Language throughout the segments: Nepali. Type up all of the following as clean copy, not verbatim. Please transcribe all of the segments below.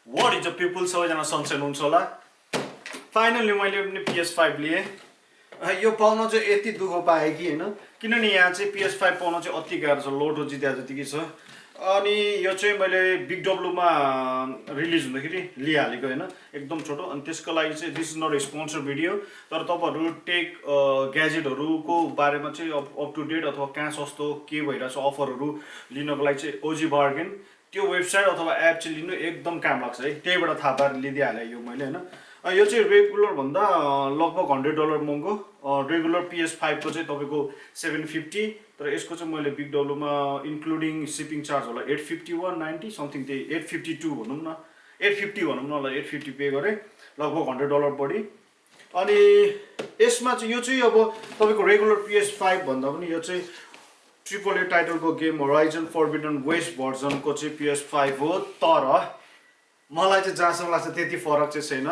What is the people सबैजना सन्चै हुनुहुन्छ होला फाइनली मैले पनि PS5 लिए यो पाउन चाहिँ यति दुःख पाएँ कि हैन किनभने यहाँ चाहिँ PS5 पाउन चाहिँ अति गाह्रो छ लोड जित्या जतिकै छ अनि यो चाहिँ मैले बिग डब्लुमा रिलिज हुँदाखेरि लिइहालेको हैन एकदम छोटो अनि त्यसको लागि चाहिँ this is not a sponsor video तर तपाईहरु टेक ग्याजेटहरुको बारेमा चाहिँ अप टु डेट अथवा कहाँ सस्तो के भइराछ अफरहरु लिनको लागि चाहिँ ओजी बार्गेन त्यो वेबसाइट अथवा एप चाहिँ लिनु एकदम काम लाग्छ है त्यहीबाट थाहा पाएर लिदिहाले यो मैले हैन यो चाहिँ रेगुलर भन्दा लगभग $100 महँगो रेगुलर PS5 को चाहिँ तपाईको 750 तर यसको चाहिँ मैले बिग डब्लुमा इन्क्लुडिङ शिपिङ चार्ज होला 851 90 समथिङ त्यही 852 भनौं न 850 भनौं न ल 850 पे गरे लगभग $100 बढी अनि यसमा चाहिँ यो चाहिँ अब तपाईको रेगुलर PS5 भन्दा पनि यो चाहिँ AAA टाइटलको game horizon forbidden West भर्जनको चाहिँ PS5 हो तर मलाई चाहिँ जहाँसम्म लाग्छ त्यति फरक चाहिँ छैन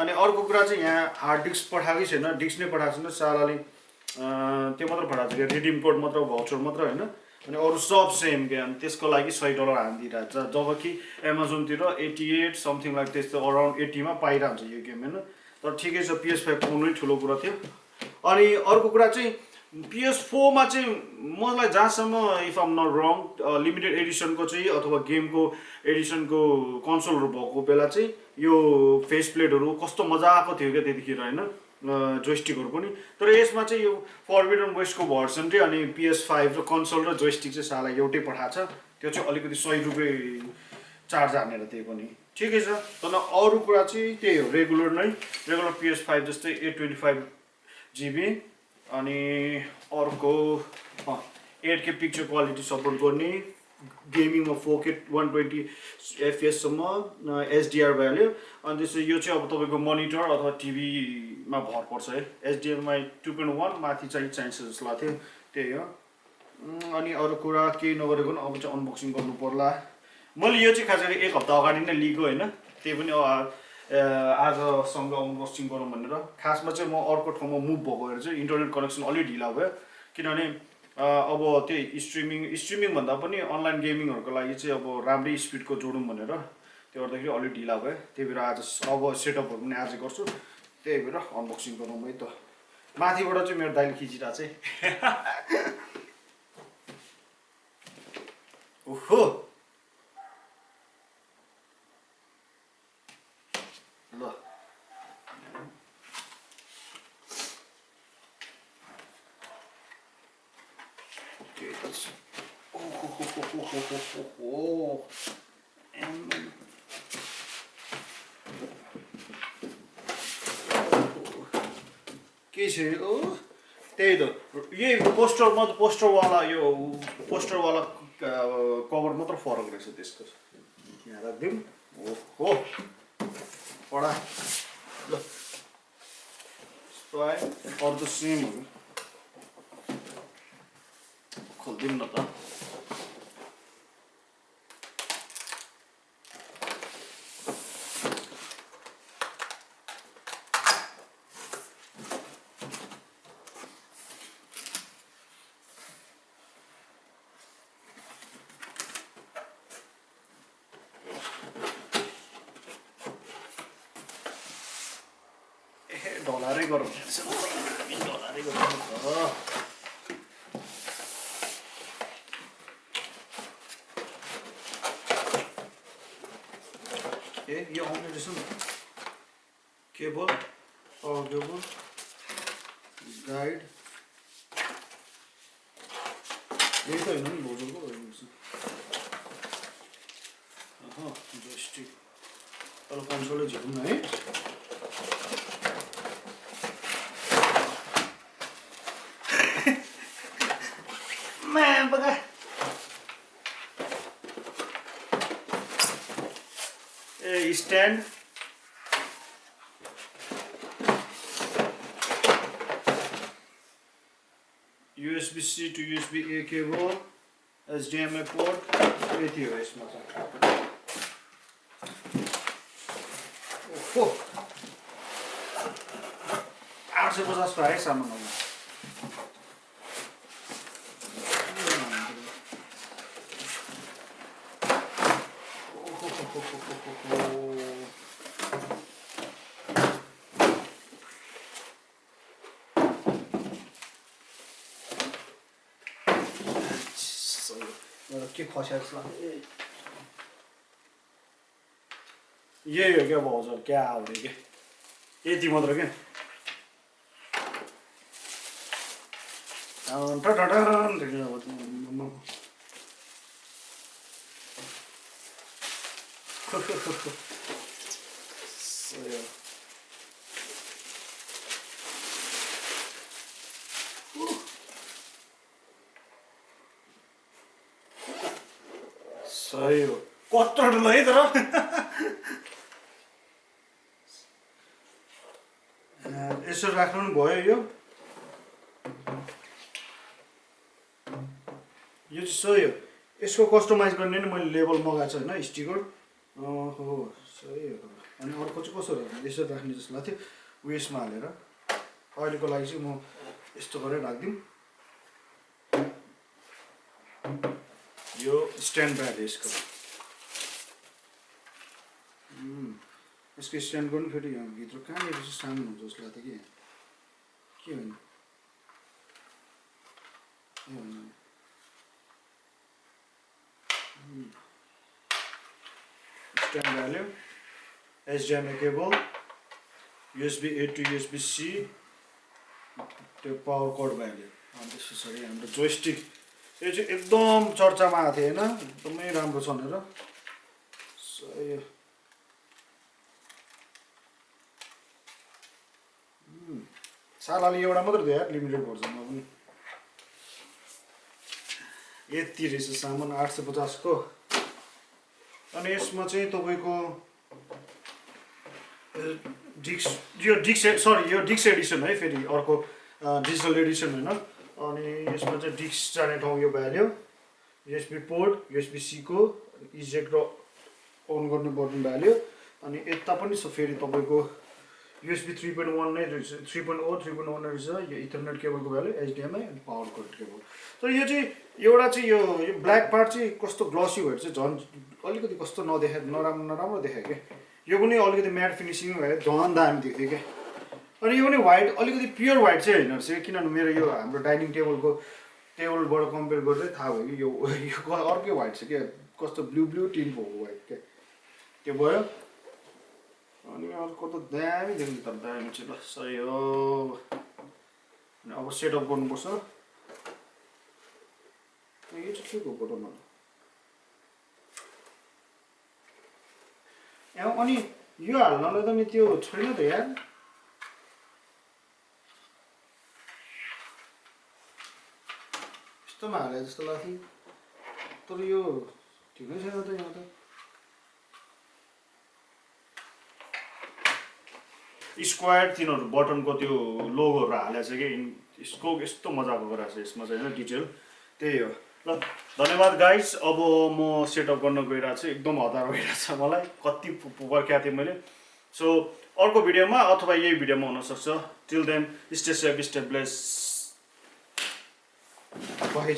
अनि अर्को कुरा चाहिँ यहाँ हार्ड डिस्क पठाएकै छैन डिस्क नै पठाएको छैन सालाले त्यो मात्र पठाएको छ रिडिम कोड मात्र भाउचर मात्र हैन अनि अरु सब सेम के अनि त्यसको लागि $100 हान्दिरहेछ जबकि Amazon तिर 88 समथिङ लाइक त्यस्तो अराउन्ड 80 मा पाइरहन्छ यो गेम हैन तर ठिकै छ PS5 पाउनै ठुलो कुरा थियो अनि अर्को कुरा चाहिँ PS4 मा चाहिँ मलाई जहाँसम्म if I'm not wrong limited एडिसनको चाहिँ अथवा गेमको एडिसनको कन्सोलहरु भएको बेला चाहिँ यो फेस प्लेटहरु कस्तो मजाको थियो के त्यतिखेर हैन जोयस्टिकहरु पनि तर यसमा चाहिँ यो फरबिडन वेस्टको भर्सन चाहिँ अनि PS5 र कन्सोल र जोयस्टिक चाहिँ साला एउटै पठाछ त्यो चाहिँ अलिकति $100 चार्ज हानेर त्यही पनि ठिकै छ तर अरु कुरा चाहिँ त्यही हो रेगुलर PS5 जस्तै 825 GB अनि अर्को 8K पिक्चर क्वालिटी सपोर्ट गर्ने गेमिङमा 4K 120 FPS सम्म HDR भ्याल्यु अनि त्यसै यो चाहिँ अब तपाईको मनिटर अथवा टिभी मा भर पर्छ है HDMI 2.1 माथि चाहिँ चाहिन्छ जस्तो लाग्थ्यो त्यही हो अनि अरु कुरा केही नगरेको अब चाहिँ अनबक्सिङ गर्नु पर्ला मैले यो चाहिँ खास गरी एक हप्ता अगाडि नै लिएको हैन त्यही पनि आजसँग अनबक्सिङ गरौँ भनेर खासमा चाहिँ म अर्को ठाउँमा मुभ भएको भएर चाहिँ इन्टरनेट कनेक्सन अलि ढिला भयो किनभने अब त्यही स्ट्रिमिङ भन्दा पनि अनलाइन गेमिङहरुको लागि चाहिँ अब राम्रै स्पिडको जोडौँ भनेर त्यो गर्दाखेरि अलि ढिला भयो त्यही भएर आज अब सेटअपहरु पनि आज गर्छु त्यही भएर अनबक्सिङ गरौँ है त माथिबाट चाहिँ मेरो दाइले खिचिरा चाहिँ ओहो ल okay that's के छ यो त्यही त यही पोस्टरवाला यो पोस्टरवाला कभर मात्र फरक रहेछ त्यसको यहाँ राख्दिम ओहो पडा ल स्पाई अर द सेम हो खोल्दिम न त डलरै गरौँ डलरै गरौँ यो आउने रहेछ नि केबल पावर केबल गाइड यही त हैन नि लोजरको जोयस्टिक तल कन्सोलै झिकौँ न है stand USB-C to USB-A cable HDMI port यति हो यसमा चाहिँ ओहो 850 को है सामान हो एउटा के खस्या जस्तो लाग्छ यही हो क्या भाउजर क्या आउने के यति मात्र क्या सही हो कत्रो ठुलो है तर यसो राख्नु पनि भयो यो चाहिँ सही हो यसको कस्टमाइज गर्ने नि मैले लेबल मगाएको छु होइन स्टिकर हो सही हो अनि अर्को चाहिँ कसो यसो राख्ने जस्तो लाग्थ्यो उयसमा हालेर अहिलेको लागि चाहिँ म यस्तो गरेर राखिदिउँ यो स्ट्यान्ड ब्याग यसको यसको स्ट्यान्ड गर्नु फेरि यहाँ भित्र कहाँनिर चाहिँ सानो हुन्छ जस्तो लाग्थ्यो कि के होइन स्ट्यान्ड हाल्यो HDMI cable USB A to USB C त्यो पावर कोड हाल्यो अनि त्यस पछाडि हाम्रो जोयस्टिक यो चाहिँ एकदम चर्चामा आएको थियो होइन एकदमै राम्रो छ भनेर सही सालाले एउटा मात्र दियो लिमिटेड भर्जनमा पनि यति रहेछ सामान 850 को अनि यसमा चाहिँ तपाईँको यो डिक्स एडिसन है फेरि अर्को डिजिटल एडिसन होइन अनि यसमा चाहिँ डिक्स जाने ठाउँ यो भ्याल्यो USB पोर्ट USB C को इजेक्ट र अन गर्ने बटन भ्याल्यो अनि यता पनि छ फेरि तपाईँको USB 3.1 नै रहेछ 3.0 3.1 रहेछ यो इथरनेट केबलको भ्याल्यु HDMI अनि पावर कोड केबल तर यो चाहिँ एउटा चाहिँ यो ब्ल्याक पार्ट चाहिँ कस्तो ग्लसी भएर चाहिँ झन् अलिकति कस्तो नराम्रो देखायो क्या यो पनि अलिकति म्याट फिनिसिङ भएर झन् दामी देख्थ्यो क्या अनि यो पनि व्हाइट अलिकति प्योर व्हाइट चाहिँ होइन रहेछ किनभने मेरो यो हाम्रो डाइनिङ टेबलबाट कम्पेयर गर्दै थाहा भयो कि यो अर्कै व्हाइट छ क्या कस्तो ब्लू टिन भएको व्हाइट क्या त्यो भयो अनि अर्को त दामी देख्नु त दामी चाहिँ ल सही हो अनि अब सेटअप गर्नुपर्छ यो चाहिँ के को बटन हो अनि यो हाल्नलाई त नि त्यो छैन त यार यस्तोमा हाले जस्तो लाग्थ्यो तर यो ठिकै छैन त यहाँ त स्क्वायर तिनीहरू बटनको त्यो लोगोहरू हालेको छ कि यसको यस्तो मजाको गराएको छ यसमा चाहिँ होइन डिटेल त्यही हो ल धन्यवाद गाइस अब म सेटअप गर्न गइरहेको छु एकदम हतार भइरहेको छ मलाई कति पर्खेको थिएँ मैले सो अर्को भिडियोमा अथवा यही भिडियोमा हुनसक्छ till then stay safe stay bless by